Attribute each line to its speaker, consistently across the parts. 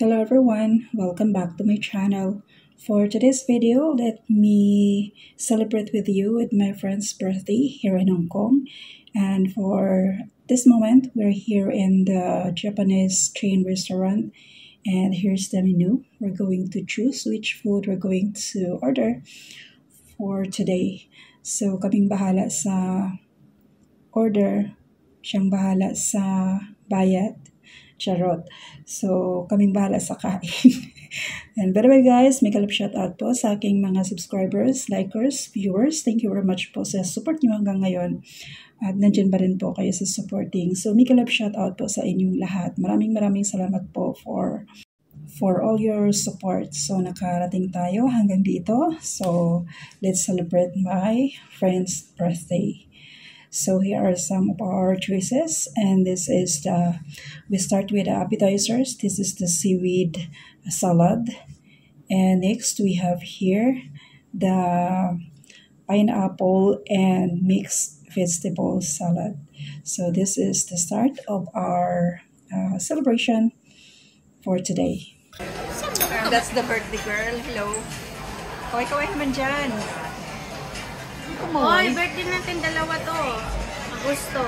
Speaker 1: Hello everyone, welcome back to my channel. For today's video, let me celebrate with you with my friend's birthday here in Hong Kong. And for this moment, we're here in the Japanese chain restaurant. And here's the menu. We're going to choose which food we're going to order for today. So kaming bahala sa order, siyang bahala sa bayad. Charot. So, kaming bahala sa kain. And by the way guys, may kalap shoutout po sa aking mga subscribers, likers, viewers. Thank you very much po sa support niyo hanggang ngayon. At nandyan ba rin po kayo sa supporting. So, may kalap shoutout po sa inyong lahat. Maraming salamat po for all your support. So, nakarating tayo hanggang dito. So, let's celebrate my friend's birthday. So here are some of our choices, and this is we start with the appetizers. This is the seaweed salad, and next we have here the pineapple and mixed vegetable salad. So this is the start of our celebration for today. That's the birthday girl. Hello. Kaway naman dyan.
Speaker 2: Hoy, birthday natin dalawa to. Agosto.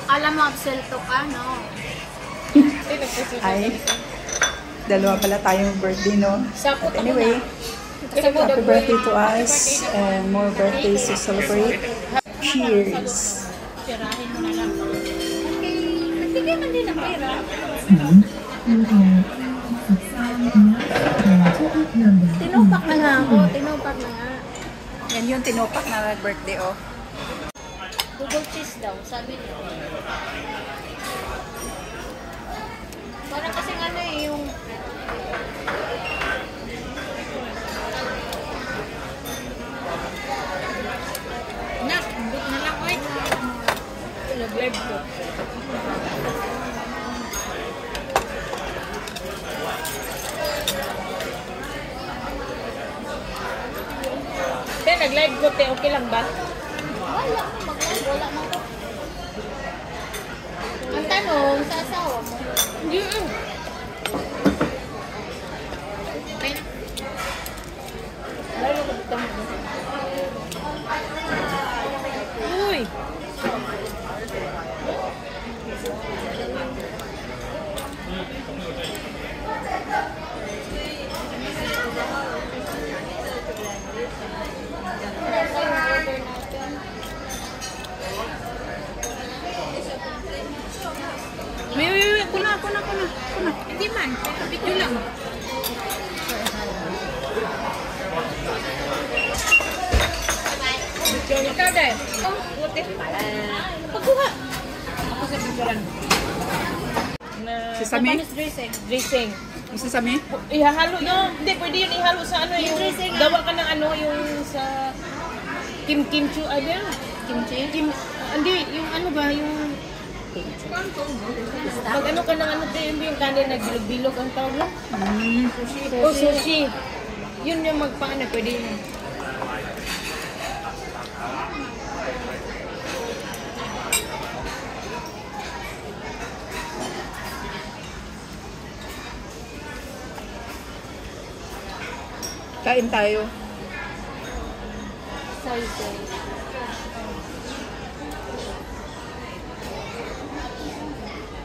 Speaker 2: Alam mo, abselto ka, no?
Speaker 1: Ay, dalawa pala tayong birthday, no? But anyway, happy birthday to us and more birthdays to celebrate. Cheers!
Speaker 2: Tirahin mo na lang. Okay, nagbigay man din ng pera. Tinupak na nga ako, tinupak na nga.
Speaker 1: Yan yung tinopak na birthday, oh.
Speaker 2: Double cheese daw, sabi niya. Parang kasing ano eh, yung... Nak, buk na lang, oy. Nag-live ko. Nag-live ko, te, okay lang ba? Wala, mag-live, wala na ko. Ang tanong, sa asawa mo? Hindi. Okay. Lalo ko dito mo. Uy! Kuna. Hindi man, video lang. Ikaw dahil. Oh, buti pala. Pagkuha. Ako sa picturean.
Speaker 1: Sesame?
Speaker 2: Dressing.
Speaker 1: Yung sesame?
Speaker 2: Ihahalo yun. Hindi, pwede yun ihalo sa ano yung gawa ka ng ano yung sa kimchi. Ano yun? Kimchi? Hindi, yung ano ba, yung pag ano ka ng ano tayo, yung kanin na bilog-bilog ang tawag lang? Sushi. Oh, sushi. Yun yung magpaano, pwede yun.
Speaker 1: Kain tayo.
Speaker 2: Sorry.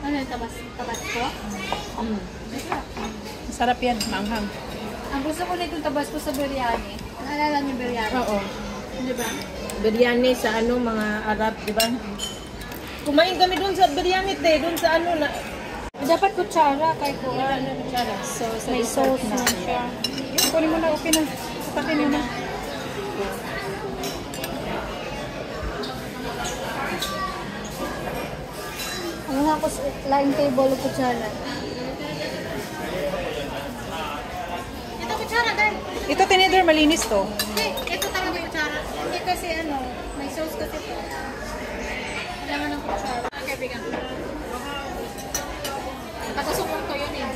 Speaker 2: Ano yung tabasco?
Speaker 1: Masarap yan, manghang.
Speaker 2: Ang gusto ko nitong tabasco sa biryani. Naalala niyo biryani?
Speaker 1: Oo.
Speaker 2: Di ba?
Speaker 3: Biryani sa ano, mga Arab, di ba? Kumain kami doon sa biryani, doon sa ano na...
Speaker 2: Dapat kutsara kay kuwan. So, may sauce na siya.
Speaker 1: Kunin mo na, okay na. Satakin mo na.
Speaker 2: Ano nga ako sa line table o kutsara? Ito kutsara, Dan.
Speaker 1: Ito tinidor, malinis to.
Speaker 2: Hindi, ito talaga kutsara. Hindi kasi ano, may sauce kasi po. Kailangan ng kutsara. Okay, bigan. Katasukong ko yun eh.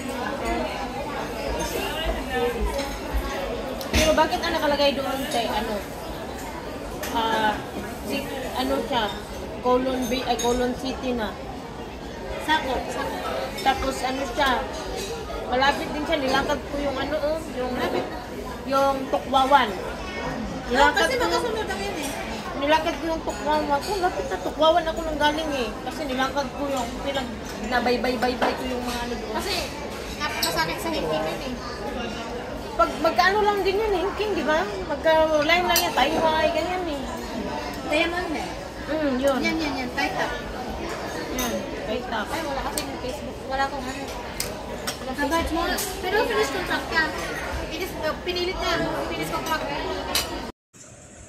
Speaker 3: Pero bakit ang nakalagay doon kay ano? Ano siya? Colon City na.
Speaker 2: Sako.
Speaker 3: Tapos ano siya,
Speaker 2: malapit din siya. Nilakad ko yung ano, yung tukwawan. Nilakad
Speaker 3: Kasi
Speaker 2: ko yung,
Speaker 3: magkasunod lang yan eh.
Speaker 2: nilakad ko yung tukwawan. Kung lapit na tukwawan ako nang galing eh. Kasi nilakad ko yung, nabaybay-baybay ko yung mga ano doon.
Speaker 3: Kasi napakasakit sa hingking yun eh.
Speaker 2: Pag magkaano lang din yun eh, king, di ba? Magka-line lang yan, tayo ay ganyan eh.
Speaker 3: Diamond eh.
Speaker 2: Yun.
Speaker 3: Yan. Tight up.
Speaker 2: Yan, right up.
Speaker 3: Ay, wala kasi ng Facebook. Wala akong ano. Habad mo. Pero finish contract ka. Pinilit na. Finish contract.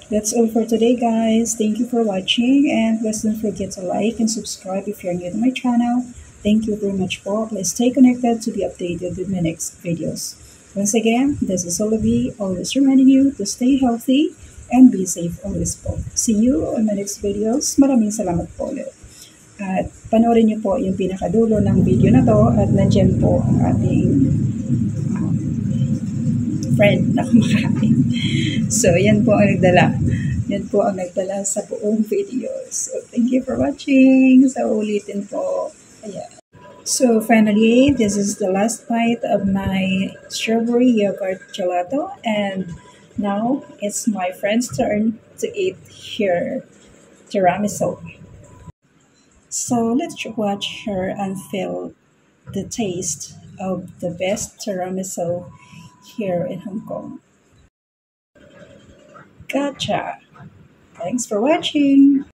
Speaker 1: That's all for today, guys. Thank you for watching, and please don't forget to like and subscribe if you're new to my channel. Thank you very much po. Please stay connected to be updated with my next videos. Once again, this is Olavi, always reminding you to stay healthy and be safe always po. See you on my next videos. Maraming salamat po ulit. At panoorin niyo po yung pinakadulo ng video na to, at nandiyan po ang ating friend na kumakain. So, yan po ang nagdala. Yan po ang nagdala sa buong video. So, thank you for watching. So, ulitin po. Ayan. So, finally, this is the last bite of my strawberry yogurt gelato. And now, it's my friend's turn to eat her tiramisu. So, let's watch her and feel the taste of the best tiramisu here in Hong Kong. Gotcha! Thanks for watching!